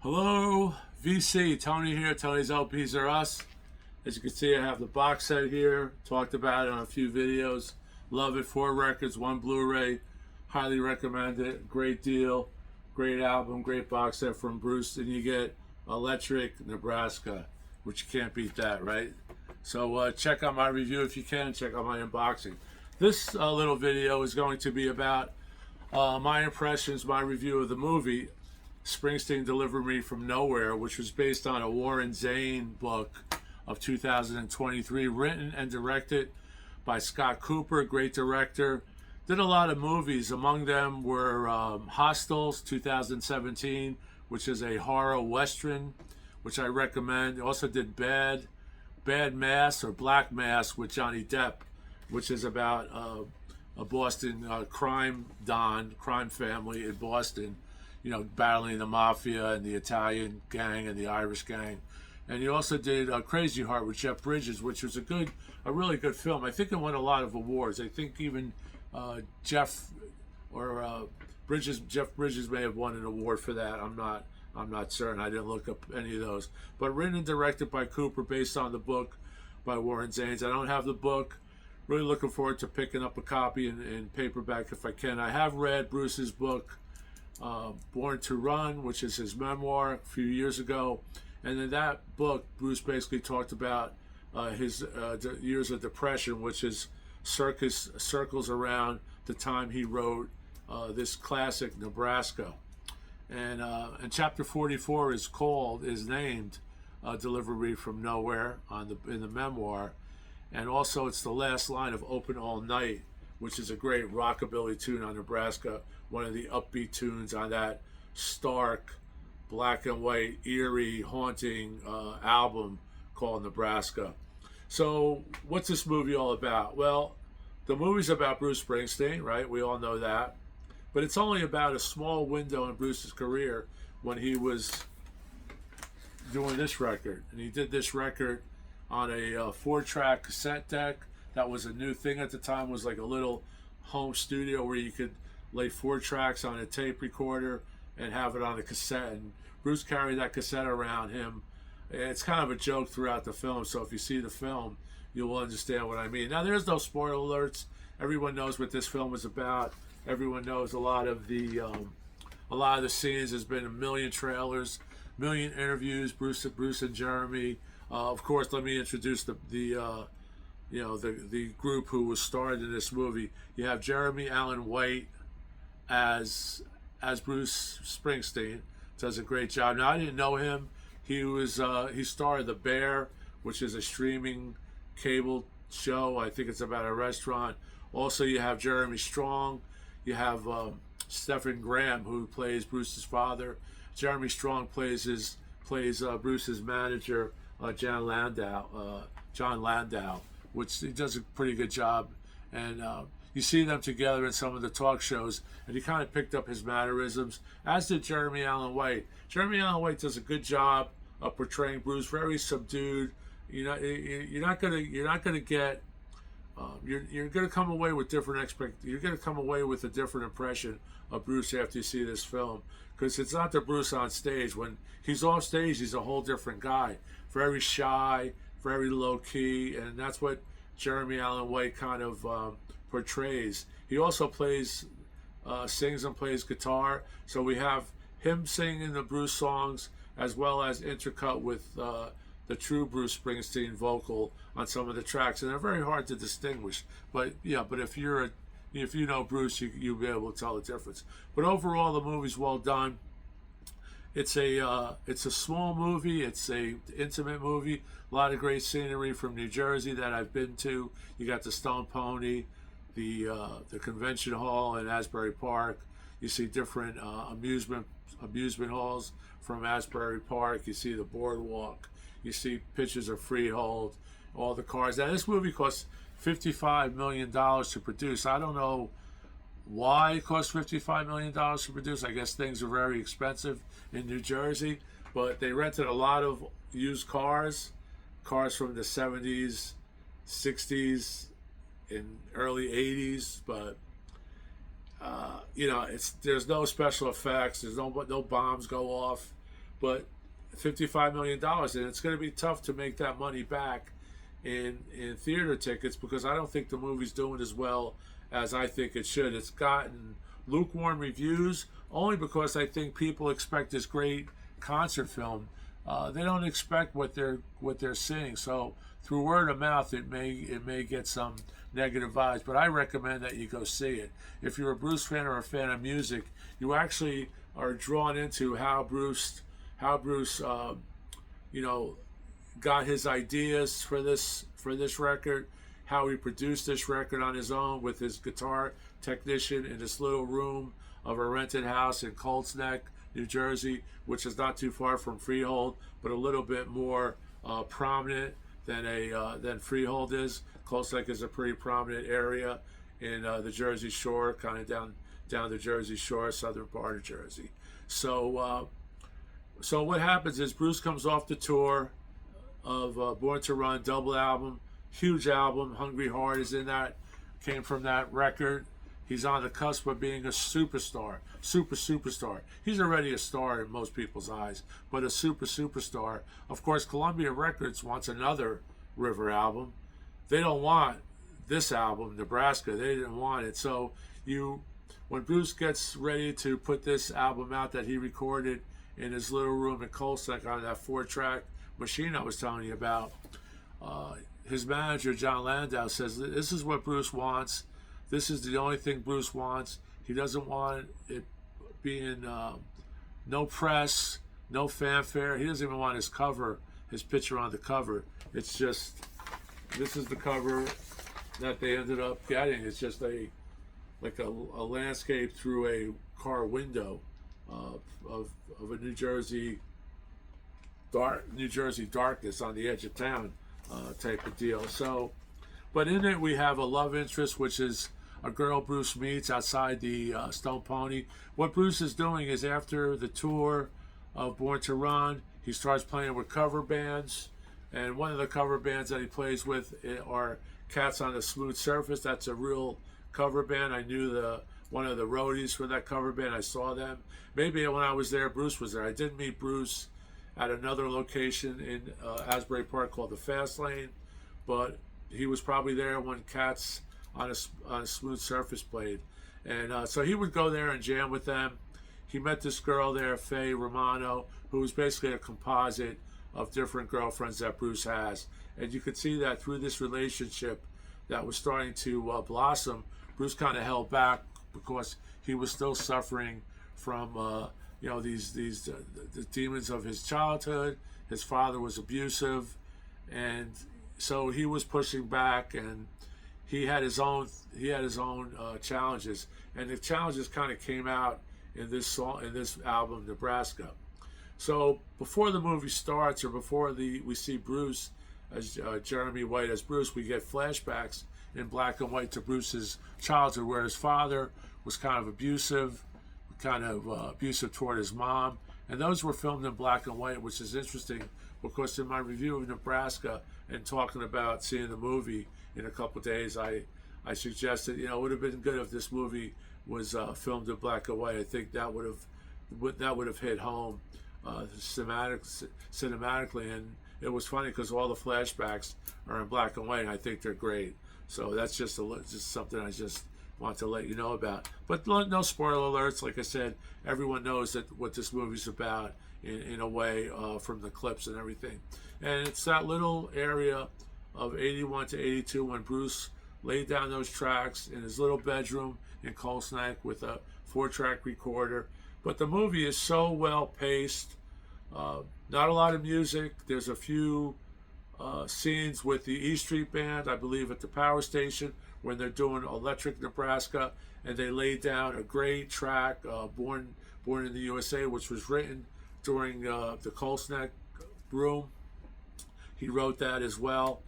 Hello, VC. Tony here. Tony's LPs are us. As you can see, I have the box set here. Talked about it on a few videos. Love it. 4 records, 1 Blu-ray. Highly recommend it. Great deal. Great album. Great box set from Bruce. And you get Electric Nebraska, which you can't beat that, right? So check out my review if you can. Check out my unboxing. This little video is going to be about my impressions, my review of the movie Springsteen Delivered Me from Nowhere, which was based on a Warren Zane book of 2023, written and directed by Scott Cooper, great director. Did a lot of movies. Among them were Hostels, 2017, which is a horror western, which I recommend. Also did Bad Mass or Black Mass with Johnny Depp, which is about a Boston crime family in Boston, you know, battling the mafia and the Italian gang and the Irish gang. And he also did Crazy Heart with Jeff Bridges, which was a really good film. I think it won a lot of awards. I think even Jeff Bridges may have won an award for that. I'm not certain. I didn't look up any of those. But written and directed by Cooper, based on the book by Warren Zanes. I don't have the book. Really looking forward to picking up a copy in paperback if I can. I have read Bruce's book, Born to Run, which is his memoir a few years ago. And in that book, Bruce basically talked about his years of depression, which is circles around the time he wrote this classic, Nebraska. And chapter 44 is named Deliver Me from Nowhere in the memoir. And also it's the last line of Open All Night, which is a great rockabilly tune on Nebraska, one of the upbeat tunes on that stark, black and white, eerie, haunting album called Nebraska. So what's this movie all about? Well, the movie's about Bruce Springsteen, right? We all know that. But it's only about a small window in Bruce's career when he was doing this record. And he did this record on a 4-track cassette deck. That was a new thing at the time. It was like a little home studio where you could lay 4 tracks on a tape recorder and have it on a cassette. And Bruce carried that cassette around him. It's kind of a joke throughout the film, so if you see the film, you'll understand what I mean. Now, there's no spoiler alerts. Everyone knows what this film is about. Everyone knows a lot of the scenes. There's been a million trailers, million interviews. Bruce and Jeremy. Of course, let me introduce the group who was starred in this movie. You have Jeremy Allen White as Bruce Springsteen. Does a great job. Now, I didn't know him. He starred The Bear, which is a streaming cable show. I think it's about a restaurant. Also, you have Jeremy Strong. You have Stephen Graham, who plays Bruce's father. Jeremy Strong plays Bruce's manager, John Landau, which he does a pretty good job. And you see them together in some of the talk shows, and he kind of picked up his mannerisms, as did Jeremy Allen White. Jeremy Allen White does a good job of portraying Bruce, very subdued. You're not gonna come away with You're gonna come away with a different impression of Bruce after you see this film, because it's not the Bruce on stage. When he's off stage, he's a whole different guy. Very shy, very low key, and that's what Jeremy Allen White kind of portrays. He also sings and plays guitar, so we have him singing the Bruce songs as well as intercut with the true Bruce Springsteen vocal on some of the tracks, and they're very hard to distinguish. But if you know Bruce, you'll be able to tell the difference. But overall, the movie's well done. It's a small movie. It's a intimate movie. A lot of great scenery from New Jersey that I've been to. You got the Stone Pony, the convention hall in Asbury Park. You see different amusement halls from Asbury Park. You see the boardwalk. You see pictures of Freehold, all the cars. Now, this movie cost $55 million to produce. I don't know why it cost $55 million to produce. I guess things are very expensive in New Jersey, but they rented a lot of used cars from the 70s, 60s, and early 80s, but there's no special effects. There's no bombs go off. but $55 million, and it's going to be tough to make that money back in theater tickets, because I don't think the movie's doing as well as I think it should. It's gotten lukewarm reviews only because I think people expect this great concert film. They don't expect what they're seeing. So through word of mouth, it may get some negative vibes. But I recommend that you go see it. If you're a Bruce fan or a fan of music, you actually are drawn into how Bruce got his ideas for this record, how he produced this record on his own with his guitar technician in this little room of a rented house in Colts Neck, New Jersey, which is not too far from Freehold, but a little bit more prominent than Freehold is. Colts Neck is a pretty prominent area in the Jersey Shore, kind of down the Jersey Shore, southern part of Jersey. So what happens is Bruce comes off the tour of Born to Run, double album, huge album. Hungry Heart is in that, came from that record. He's on the cusp of being a superstar, superstar. He's already a star in most people's eyes, but a superstar. Of course, Columbia Records wants another River album. They don't want this album, Nebraska. They didn't want it. So when Bruce gets ready to put this album out that he recorded in his little room in Colesneck on that 4-track machine I was telling you about, his manager, John Landau, says, this is what Bruce wants. This is the only thing Bruce wants. He doesn't want it being no press, no fanfare. He doesn't even want his picture on the cover. It's just, this is the cover that they ended up getting. It's just like a landscape through a car window of a New Jersey darkness on the edge of town type of deal. So, but in it we have a love interest, which is a girl Bruce meets outside the Stone Pony. What Bruce is doing is, after the tour of Born to Run, he starts playing with cover bands, and one of the cover bands that he plays with are Cats on a Smooth Surface. That's a real cover band. I knew one of the roadies for that cover band. I saw them. Maybe when I was there, Bruce was there. I did meet Bruce at another location in Asbury Park called the Fast Lane, but he was probably there when Cats on a Smooth Surface played. And so he would go there and jam with them. He met this girl there, Faye Romano, who was basically a composite of different girlfriends that Bruce has. And you could see that through this relationship that was starting to blossom, Bruce kind of held back because he was still suffering from the demons of his childhood. His father was abusive, and so he was pushing back, and he had his own challenges, and the challenges kind of came out in this album, Nebraska. So before the movie starts, or before we see Bruce as Jeremy White as Bruce, we get flashbacks in black and white to Bruce's childhood, where his father was kind of abusive toward his mom, and those were filmed in black and white, which is interesting because in my review of Nebraska and talking about seeing the movie in a couple of days, I suggested, it would have been good if this movie was filmed in black and white. I think that would have hit home cinematically, and it was funny because all the flashbacks are in black and white, and I think they're great. So that's just something I just want to let you know about. But no spoiler alerts. Like I said, everyone knows what this movie's about in a way from the clips and everything. And it's that little area of 81 to 82 when Bruce laid down those tracks in his little bedroom in Colesneck with a 4-track recorder. But the movie is so well paced. Not a lot of music. There's a few scenes with the E Street Band, I believe, at the power station when they're doing Electric Nebraska, and they laid down a great track, Born in the USA, which was written during the Colesneck room. He wrote that as well.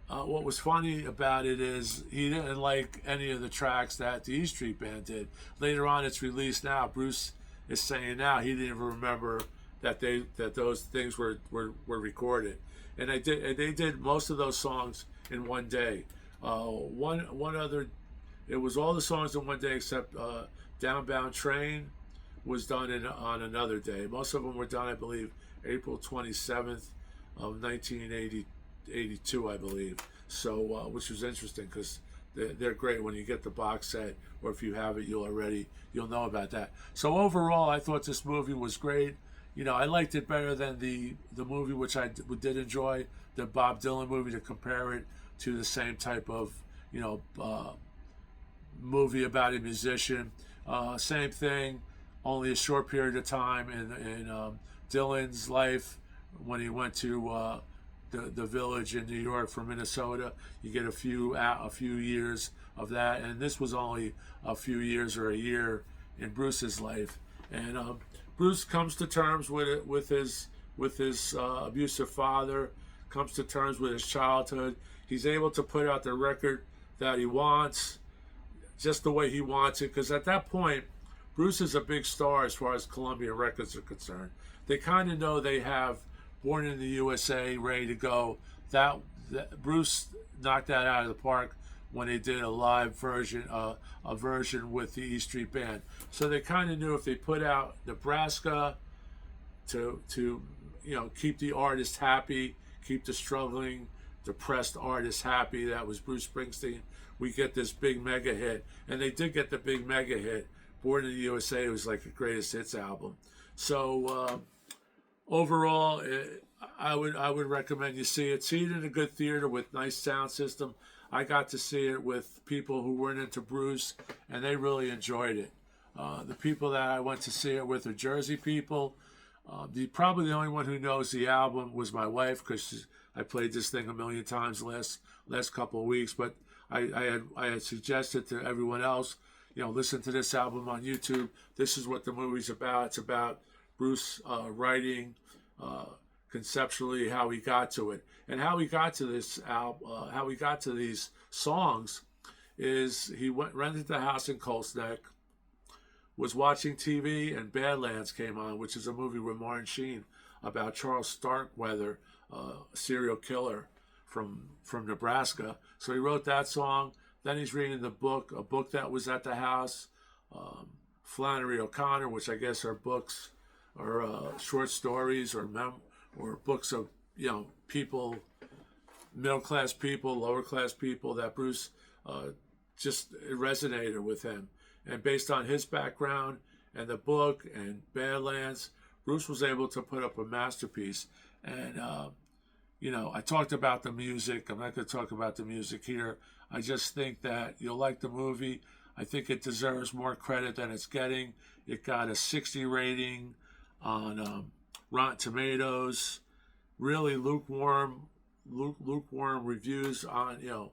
What was funny about it is he didn't like any of the tracks that the E Street Band did. Later on, it's released now. Bruce is saying now he didn't even remember that those things were recorded, and they did most of those songs in one day. It was all the songs in one day except Downbound Train, was done on another day. Most of them were done, I believe, April 27th of 1982, I believe. So, which was interesting because they're great when you get the box set, or if you have it, you'll know about that. So overall, I thought this movie was great. You know, I liked it better than the movie, which I did enjoy, the Bob Dylan movie, to compare it to the same type of, you know, movie about a musician. Same thing, only a short period of time in Dylan's life when he went to the village in New York from Minnesota. You get a few years of that, and this was only a few years or a year in Bruce's life. And Bruce comes to terms with his abusive father, comes to terms with his childhood. He's able to put out the record that he wants, just the way he wants it, because at that point, Bruce is a big star as far as Columbia Records are concerned. They kind of know they have Born in the USA ready to go. That Bruce knocked that out of the park when they did a live version, a version with the E Street Band. So they kind of knew if they put out Nebraska to you know, keep the artist happy, keep the struggling, depressed artist happy. That was Bruce Springsteen. We get this big mega hit, and they did get the big mega hit. Born in the USA was like a greatest hits album. So overall, I would recommend you see it. See it in a good theater with nice sound system. I got to see it with people who weren't into Bruce, and they really enjoyed it. The people that I went to see it with are Jersey people. Probably the only one who knows the album was my wife, because I played this thing a million times last couple of weeks. But I had suggested to everyone else, you know, listen to this album on YouTube. This is what the movie's about. It's about Bruce writing, conceptually how he got to it, and how he got to this album, how he got to these songs, is he rented the house in Colts Neck, was watching TV, and Badlands came on, which is a movie with Martin Sheen about Charles Starkweather, a serial killer from Nebraska. So he wrote that song. Then he's reading a book that was at the house, Flannery O'Connor, which I guess are books or short stories or books of, you know, people, middle class people, lower class people, that Bruce just resonated with him. And based on his background and the book and Badlands, Bruce was able to put up a masterpiece. And you know, I talked about the music. I'm not going to talk about the music here. I just think that you'll like the movie. I think it deserves more credit than it's getting. It got a 60 rating on Rotten Tomatoes. Really lukewarm reviews on, you know,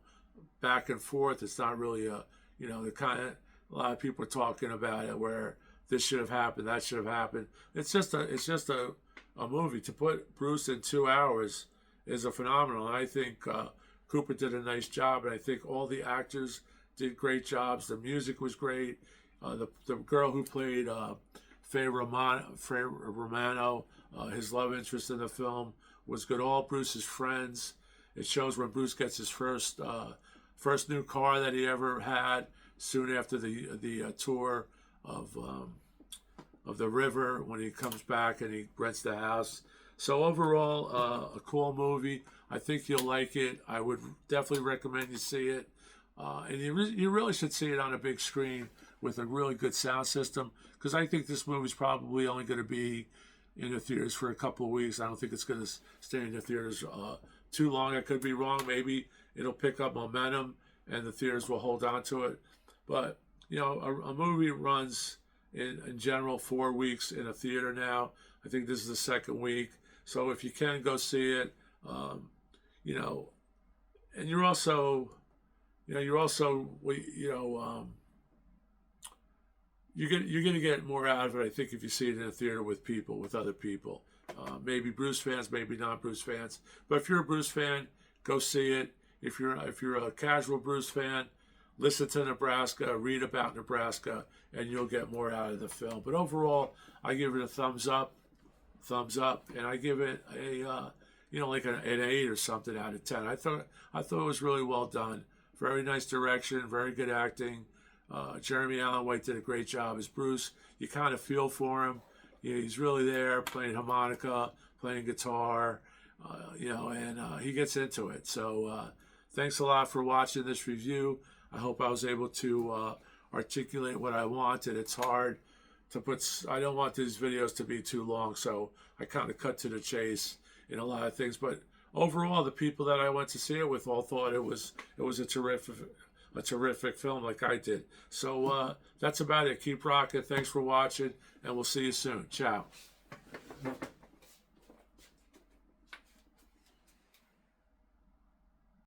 back and forth. It's not really a, you know, the kind of, a lot of people are talking about it where this should have happened, that should have happened. It's just a movie. To put Bruce in 2 hours is a phenomenal. And I think Cooper did a nice job, and I think all the actors did great jobs. The music was great. The girl who played Faye Romano, his love interest in the film, was good. All Bruce's friends. It shows when Bruce gets his first new car that he ever had, soon after the tour of the river, when he comes back and he rents the house. So overall, a cool movie. I think you'll like it. I would definitely recommend you see it. And you really should see it on a big screen with a really good sound system, because I think this movie's probably only going to be in the theaters for a couple of weeks. I don't think it's going to stay in the theaters too long. I could be wrong. Maybe it'll pick up momentum and the theaters will hold on to it. But, you know, a movie runs in general 4 weeks in a theater now. I think this is the second week. So if you can, go see it. You know, and you're also you're going to get more out of it, I think, if you see it in a theater with other people. Maybe Bruce fans, maybe not Bruce fans. But if you're a Bruce fan, go see it. If you're a casual Bruce fan, listen to Nebraska, read about Nebraska, and you'll get more out of the film. But overall, I give it a thumbs up, and I give it a like an 8 or something out of 10. I thought it was really well done. Very nice direction, very good acting, Jeremy Allen White did a great job as Bruce. You kind of feel for him. He's really there playing harmonica, playing guitar, and he gets into it. So thanks a lot for watching this review. I hope I was able to articulate what I wanted. It's hard to put, I don't want these videos to be too long, so I kind of cut to the chase in a lot of things. But overall, the people that I went to see it with all thought it was a terrific film, like I did. So that's about it. Keep rocking. Thanks for watching, and we'll see you soon. Ciao.